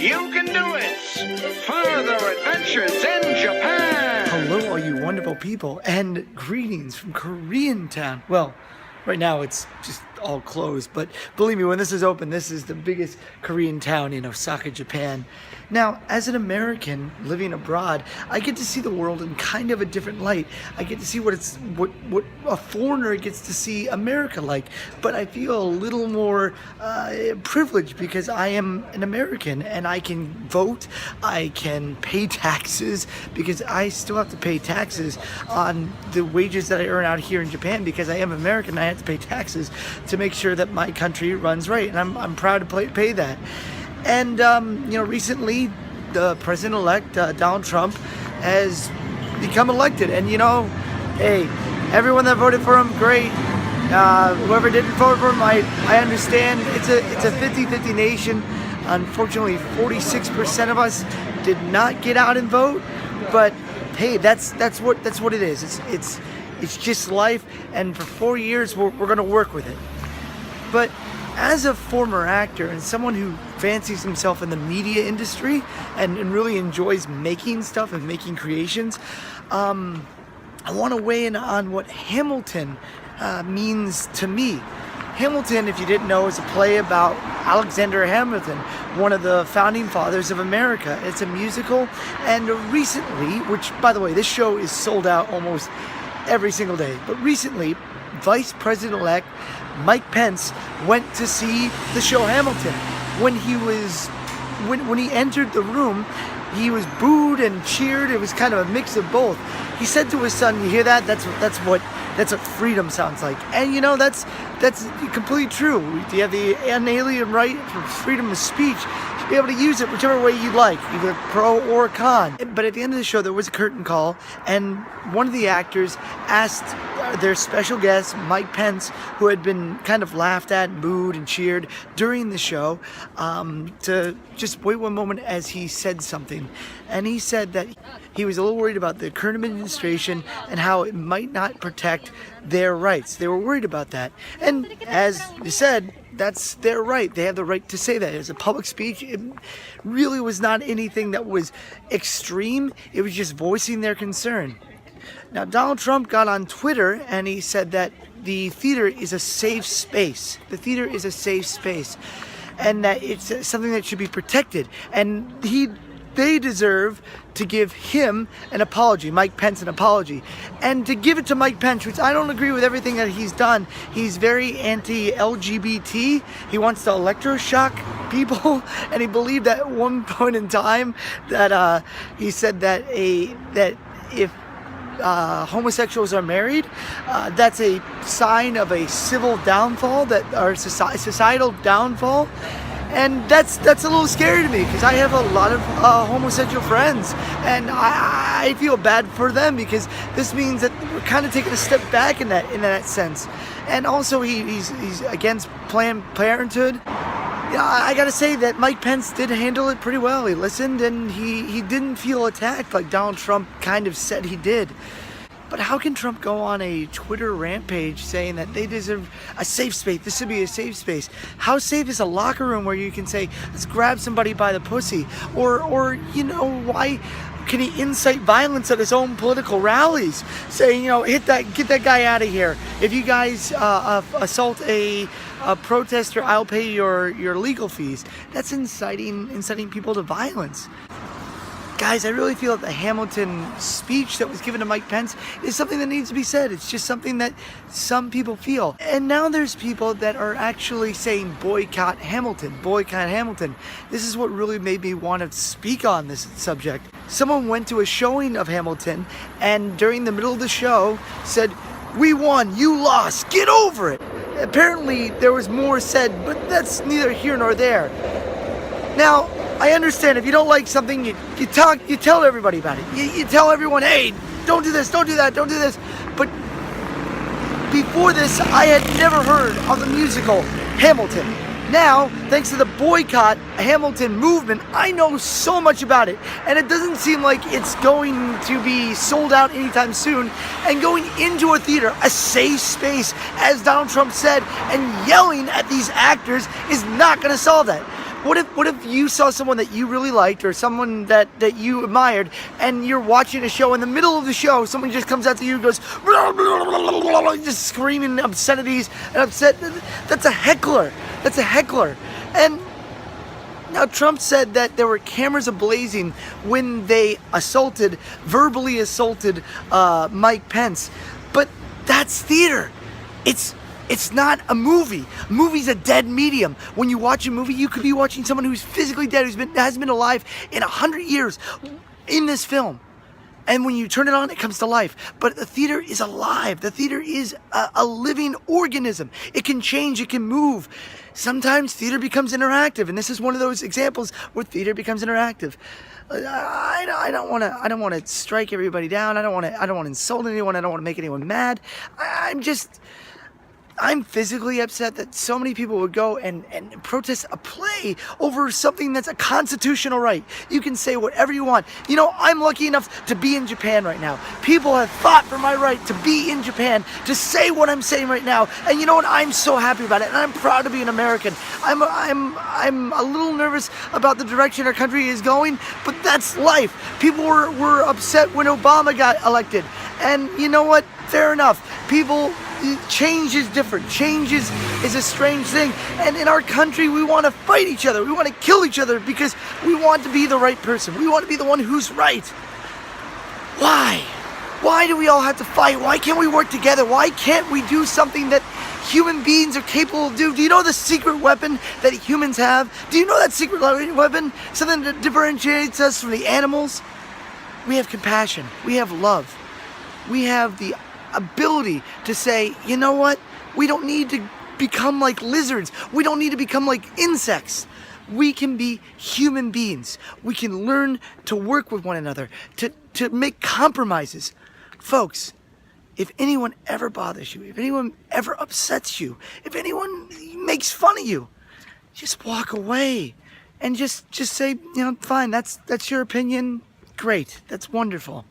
You can do it! Further adventures in Japan! Hello, all you wonderful people, and greetings from Korean town. Well, right now it's just all closed, but believe me, when this is open, this is the biggest Korean town in Osaka, Japan. Now, as an American living abroad, I get to see the world in kind of a different light. I get to see what a foreigner gets to see America like, but I feel a little more privileged because I am an American and I can vote, I can pay taxes, because I still have to pay taxes on the wages that I earn out here in Japan because I am American. I have to pay taxes to make sure that my country runs right, and I'm proud to pay that. And recently the president-elect Donald Trump has become elected, and hey, everyone that voted for him, great. Whoever didn't vote for him, I understand. It's a 50-50 nation. Unfortunately, 46% of us did not get out and vote, but hey, that's what it is. It's just life, and for 4 years we're gonna work with it. But as a former actor and someone who fancies himself in the media industry and really enjoys making stuff and making creations, I want to weigh in on what Hamilton means to me. Hamilton, if you didn't know, is a play about Alexander Hamilton, one of the founding fathers of America. It's a musical, and recently, which, by the way, this show is sold out almost every single day, but recently, Vice President-elect Mike Pence went to see the show Hamilton. When he entered the room, he was booed and cheered. It was kind of a mix of both. He said to his son, "You hear that? That's what freedom sounds like." And that's completely true. You have the unalienable right for freedom of speech. You should be able to use it whichever way you like, either pro or con. But at the end of the show, there was a curtain call, and one of the actors asked their special guest, Mike Pence, who had been kind of laughed at, booed, and cheered during the show, to just wait one moment as he said something. And he said that he was a little worried about the current administration and how it might not protect their rights. They were worried about that. And as you said, that's their right. They have the right to say that. As a public speech, it really was not anything that was extreme. It was just voicing their concern. Now, Donald Trump got on Twitter and he said that the theater is a safe space. The theater is a safe space, and that it's something that should be protected. And they deserve to give him an apology, Mike Pence an apology. And to give it to Mike Pence, which I don't agree with everything that he's done. He's very anti-LGBT. He wants to electroshock people, and he believed at one point in time that he said that if homosexuals are married, that's a sign of a civil downfall, or societal downfall. And that's a little scary to me, because I have a lot of homosexual friends, and I feel bad for them, because this means that we're kind of taking a step back in that sense. And also he's against Planned Parenthood. I gotta say that Mike Pence did handle it pretty well. He listened, and he didn't feel attacked like Donald Trump kind of said he did. But how can Trump go on a Twitter rampage saying that they deserve a safe space? This should be a safe space. How safe is a locker room where you can say, let's grab somebody by the pussy? Or why can he incite violence at his own political rallies? Saying, get that guy out of here. If you guys assault a protester, I'll pay your legal fees. That's inciting people to violence. Guys, I really feel that the Hamilton speech that was given to Mike Pence is something that needs to be said. It's just something that some people feel. And now there's people that are actually saying boycott Hamilton, boycott Hamilton. This is what really made me want to speak on this subject. Someone went to a showing of Hamilton, and during the middle of the show said, "We won, you lost, get over it." Apparently there was more said, but that's neither here nor there. Now, I understand if you don't like something, you tell everybody about it. You tell everyone, hey, don't do this, don't do that, don't do this. But before this, I had never heard of the musical Hamilton. Now, thanks to the boycott Hamilton movement, I know so much about it. And it doesn't seem like it's going to be sold out anytime soon. And going into a theater, a safe space, as Donald Trump said, and yelling at these actors is not going to solve that. What if you saw someone that you really liked or someone that you admired, and you're watching a show, in the middle of the show, someone just comes out to you and goes, blah, blah, blah, blah, blah, just screaming obscenities and upset. That's a heckler. That's a heckler. And now Trump said that there were cameras ablazing when they verbally assaulted Mike Pence. But that's theater. It's not a movie. A movie's a dead medium. When you watch a movie, you could be watching someone who's physically dead, hasn't been alive in 100 years in this film. And when you turn it on, it comes to life. But the theater is alive. The theater is a living organism. It can change. It can move. Sometimes theater becomes interactive, and this is one of those examples where theater becomes interactive. I don't want to strike everybody down. I don't want to insult anyone. I don't want to make anyone mad. I'm physically upset that so many people would go and protest a play over something that's a constitutional right. You can say whatever you want. You know, I'm lucky enough to be in Japan right now. People have fought for my right to be in Japan, to say what I'm saying right now. And you know what? I'm so happy about it, and I'm proud to be an American. I'm a little nervous about the direction our country is going, but that's life. People were upset when Obama got elected. And you know what? Fair enough. Change is different. Change is a strange thing. And in our country, we want to fight each other. We want to kill each other because we want to be the right person. We want to be the one who's right. Why? Why do we all have to fight? Why can't we work together? Why can't we do something that human beings are capable of doing? Do you know the secret weapon that humans have? Do you know that secret weapon? Something that differentiates us from the animals? We have compassion. We have love. We have the ability to say, you know what? We don't need to become like lizards. We don't need to become like insects. We can be human beings. We can learn to work with one another, to make compromises. Folks, if anyone ever bothers you, if anyone ever upsets you, if anyone makes fun of you, just walk away and just say, you know, fine, that's your opinion. Great. That's wonderful.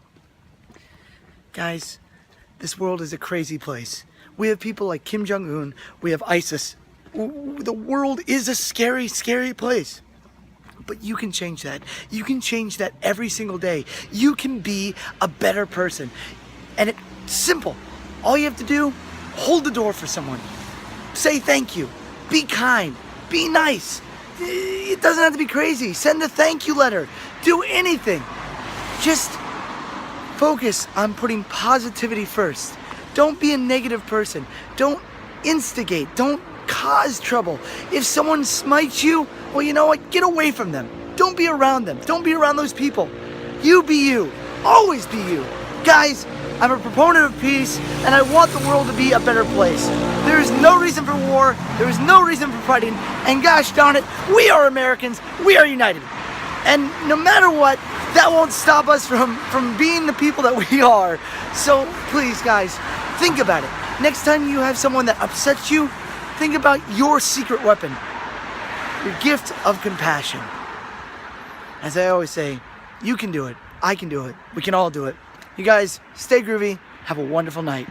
Guys, this world is a crazy place. We have people like Kim Jong-un. We have ISIS. The world is a scary, scary place. But you can change that. You can change that every single day. You can be a better person. And it's simple. All you have to do, hold the door for someone. Say thank you. Be kind. Be nice. It doesn't have to be crazy. Send a thank you letter. Do anything. Just focus on putting positivity first. Don't be a negative person. Don't instigate. Don't cause trouble. If someone smites you, well, you know what? Get away from them. Don't be around them. Don't be around those people. You be you. Always be you. Guys, I'm a proponent of peace, and I want the world to be a better place. There is no reason for war. There is no reason for fighting. And gosh darn it, we are Americans. We are united. And no matter what, that won't stop us from being the people that we are. So please, guys, think about it. Next time you have someone that upsets you, think about your secret weapon, your gift of compassion. As I always say, you can do it. I can do it. We can all do it. You guys, stay groovy. Have a wonderful night.